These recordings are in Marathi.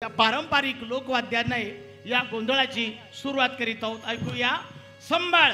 आता पारंपरिक लोकवाद्यांना या गोंधळाची सुरुवात करीत आहोत. ऐकूया संभाळ.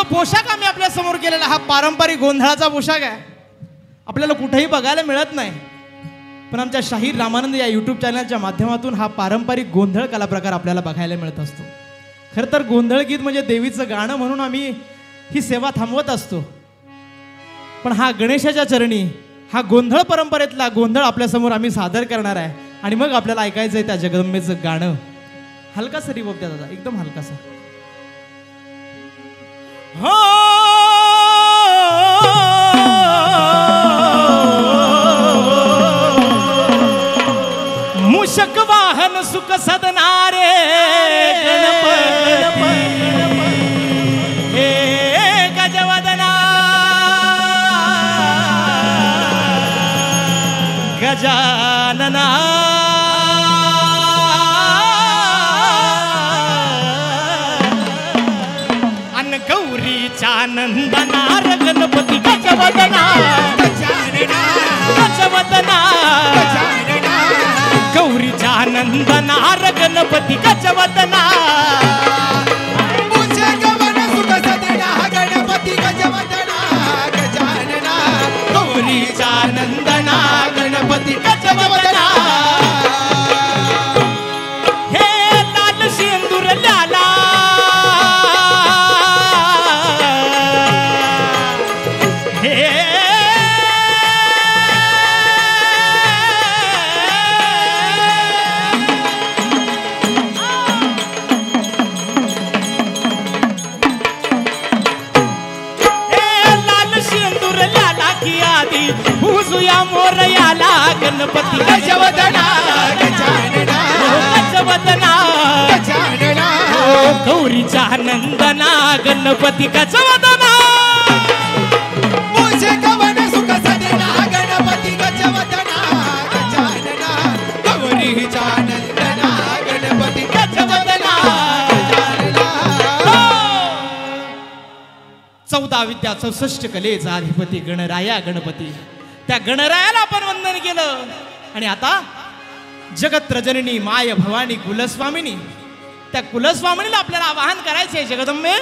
पोशाख आम्ही आपल्या समोर केलेला हा पारंपरिक गोंधळाचा पोशाख आहे. आपल्याला कुठेही बघायला मिळत नाही, पण आमच्या शाहीर रामानंद या यूट्यूब चॅनलच्या माध्यमातून हा पारंपरिक गोंधळ कला प्रकार आपल्याला बघायला मिळत असतो. खरं तर गोंधळ गीत म्हणजे देवीचं गाणं म्हणून आम्ही ही सेवा थांबवत असतो, पण हा गणेशाच्या चरणी हा गोंधळ परंपरेतला गोंधळ आपल्यासमोर आम्ही सादर करणार आहे. आणि मग आपल्याला ऐकायचं आहे त्या जगदंबेचं गाणं. हलकासा रिवर्ब द्या दादा, एकदम हलकासा. हो मूषक वाहन सुख सदनारे गणपती हे गजवदना गजानना नंदनार गणपती गजवदना गजवदना गौरीच्या नंदनार गणपती गजवदना गणपती गजवदना गजानना गौरीच्या नंदना गणपती गजवदना हे लाल सिंदूर लाला हुजुया मोर याला गणपती गजवदना गजानना गजवदना गजानना गौरीच्या नंदना गणपती गजवदना मूषक वाहन सुख सदना गणपती गजवदना गजानना गौरीच्या नंदना गणपती गजवदना गजानना. 14 विद्या 64 कलेचा अधिपती गणराया गणपती. त्या गणरायाला आपण वंदन केलं. आणि आता जगत्रजननी माय भवानी कुलस्वामिनी, त्या कुलस्वामिनीला आपल्याला आवाहन करायचे. जगदंबे,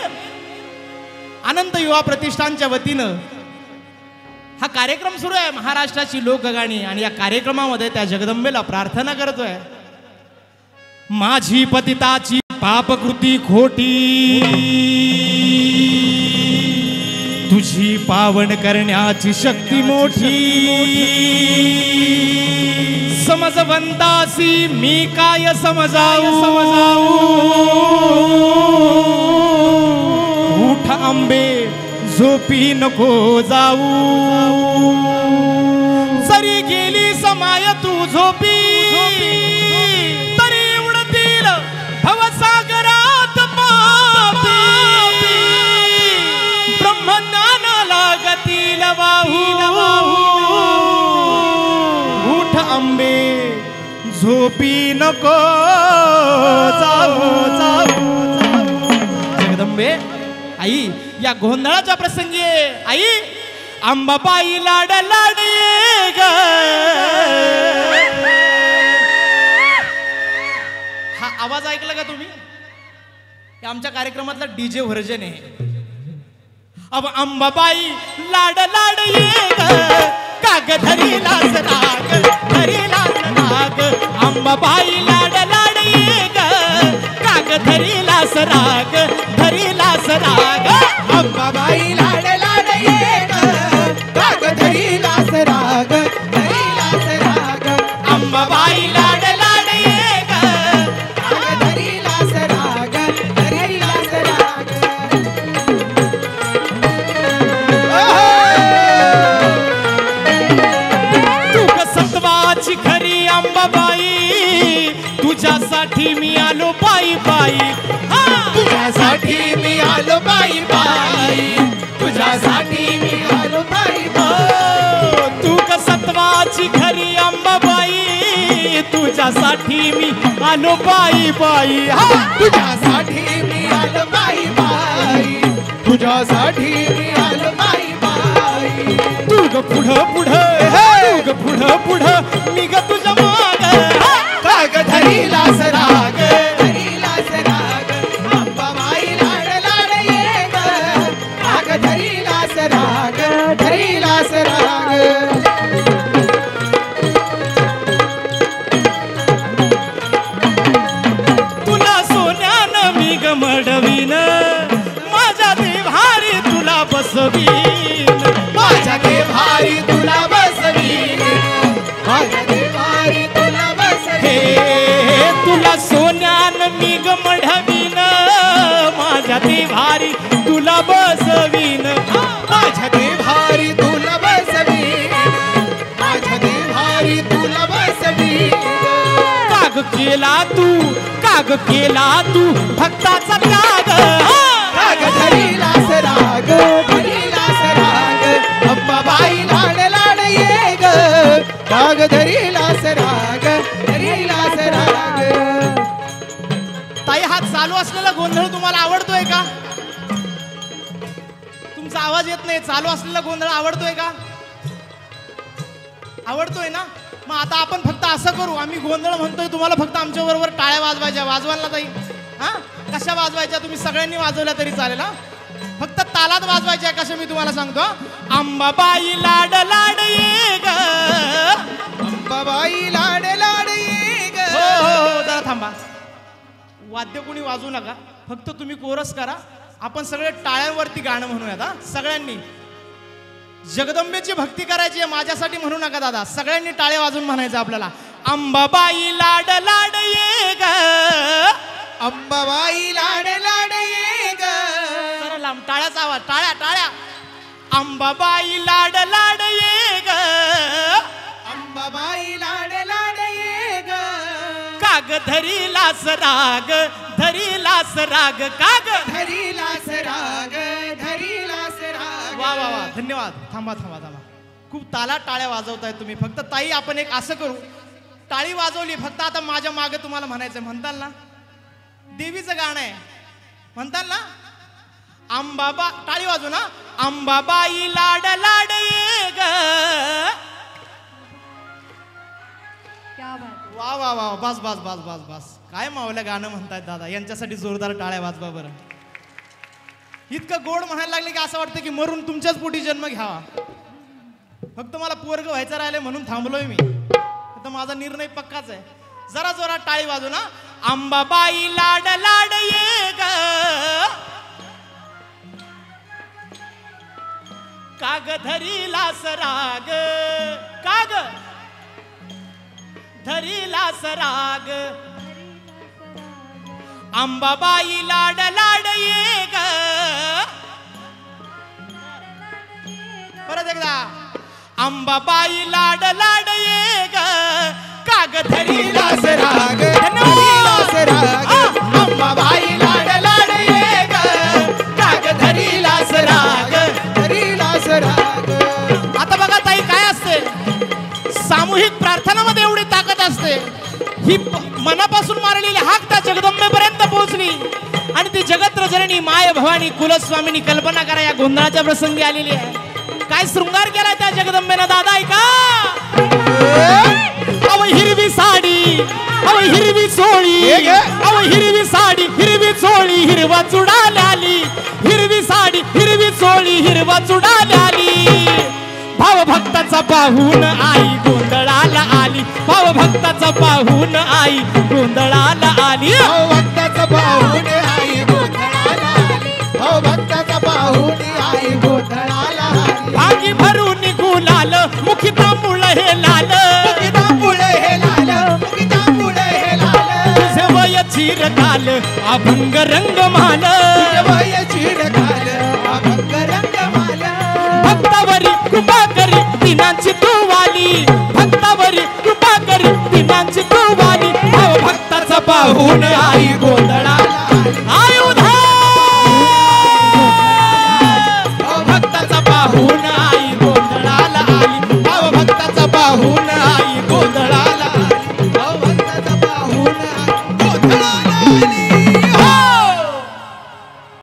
अनंत युवा प्रतिष्ठानच्या वतीनं हा कार्यक्रम सुरू आहे, महाराष्ट्राची लोकगाणी. आणि या कार्यक्रमामध्ये त्या जगदंबेला प्रार्थना करतोय, माझी पतिताची पापकृती खोटी तुझी पावन करण्याची शक्ती मोठी. समजवंतासी मी काय समजाऊ उठ आंबे झोपी नको जाऊ. जरी गेली समाय तू झोपी तरी उडतील भवसागरात पापी. ब्रह्मज्ञानाला गतील वाहू उठ आंबे झोपी नको जाऊ. जगदंबे आई, या गोंधळाच्या प्रसंगी आई अंबाबाई लाड लाडी ग. हा आवाज ऐकला का तुम्ही? आमच्या कार्यक्रमातला डीजे व्हर्जन आहे. अब अंबाबाई लाड लाड ये ग काग धरीलास राग धरीलास राग अंबाबाई लाड लाड ये ग काग धरीलास राग धरीलास राग अंबाबाई लाड लाड ये ग काग धरीलास राग धरीलास राग अंबाबाई लाड लाड ये ग काग धरीलास राग धरीलास राग तू ग सत्वाची खरी अंबाबाई तुझ्यासाठी मी आलो पायी पायी तुझ्यासाठी मी आलो बाई बाई तुझ्यासाठी मी आलो बाई बाई तू ग सत्वाची खरी अंबाबाई तुझ्यासाठी मी आलो बाई बाई तुझ्यासाठी मी आलो बाई बाई तुझ्यासाठी मी आलो बाई बाई तू ग पुढं पुढं तू ग पुढं पुढं मी ग तुझ्या माग काग धरीलास राग धरीलास राग अंबाबाई लाड लाड ये ग काग धरीलास राग धरीलास राग तुला सोन्यानं मी ग मडवीन माझ्या देवारी तुला बसवीन माझ्या देवारी तुला बसवीन माझ्या देवारी तुला हे बसवीन तुला सोन्यानं मी ग मडवीन माझ्या देवारी तुला बसवीन माझ्या देवारी तुला बसवीन माझ्या देवारी तुला बसवीन काग केला तू भक्ताचा त्याग काग धरीलास राग धरीलास राग अंबाबाई लाड लाड ये ग काग धरीलास राग धरीलास राग ताई हा चालू असलेला गोंधळ तुम्हाला आवडतोय का तुमचा आवाज येत नाही चालू असलेला गोंधळ आवडतोय का आवडतोय ना मग आता आपण फक्त असं करू आम्ही गोंधळ म्हणतोय तुम्हाला फक्त आमच्या बरोबर टाळ्या वाजवायच्या वाजवाल ना ताई हा कशा वाजवायच्या तुम्ही सगळ्यांनी वाजवल्या तरी चालेल हा फक्त तालात वाजवायच्या कशा मी तुम्हाला सांगतो अंबाबाई लाड लाड ये ग अंबाबाई लाड लाड ये ग हो जरा थांबा वाद्य कोणी वाजवू नका फक्त तुम्ही कोरस करा आपण सगळे टाळ्यांवरती गाणं म्हणूयात हा सगळ्यांनी जगदंबेची भक्ती करायची आहे माझ्यासाठी म्हणू नका दादा सगळ्यांनी टाळे वाजून म्हणायचं आपल्याला अंबाबाई लाड लाड ये ग अंबाबाई लाड लाड ये ग जरा लांब टाळ्याचा आवाज टाळ्या टाळ्या अंबाबाई लाड लाड ये ग अंबाबाई लाड लाड ये ग काग धरीलास राग धरीलास राग काग धरीलास राग धरीलास राग वा वा वा धन्यवाद थांबा थांबा थांबा खूप ताला टाळ्या वाजवताय तुम्ही फक्त ताई आपण एक असं करू टाळी वाजवली फक्त आता माझ्या मागे तुम्हाला म्हणायचं म्हणताल ना देवीचं गाणं आहे म्हणताल ना अंबाबा टाळी वाजू ना अंबाबाई लाड लाड ये ग वा वा वा बस बस बस बस बस काय मावल्या गाणं म्हणतायत दादा यांच्यासाठी जोरदार टाळ्या वाजवा बरं इतकं गोड म्हणायला लागले की असं वाटतं की मरून तुमच्याच पोटी जन्म घ्यावा फक्त मला पोरग व्हायचं राहिले म्हणून थांबलोय मी आता माझा निर्णय पक्काच आहे जरा जोरात टाळी वाजू ना अंबाबाई लाड लाड ये ग काग धरीलास राग काग धरीलास राग अंबाबाई लाड लाड ये ग परत एकदा अंबाबाई लाड लाड ये ग काग धरीलास राग धरीलास राग अंबाबाई लाड लाड ये ग काग धरीलास राग धरीलास राग आता बघा ताई काय असते सामूहिक प्रार्थनामध्ये एवढी ताकद असते ही मनापासून मारलेली हाक त्या जगदंबेपर्यंत पोहोचली आणि ती जगत्रजननी माय भवानी कुलस्वामिनी कल्पना करा या गोंधळाच्या प्रसंगी आलेली आहे काय शृंगार केलाय त्या जगदंबेनं दादा ऐका अव हिरवी साडी अव हिरवी चोळी अव हिरवी साडी हिरवी चोळी हिरवा चुडा लाली हिरवी साडी हिरवी चोळी हिरवा चुडाली भावभक्ताचा पाहून आई गोंधळाला आली भावभक्ताचा पाहून आई गोंधळाला आली भक्ताचा पाहून आई गोंधळाला आली भक्ताचा पाहून आई गोंधळाला आली भागी भरून गुलाल मुखी तांबूळ हे लाल मुळे हे लाल मुळे हे लाल तुझे वय चिरकाल अभंग रंग माल वय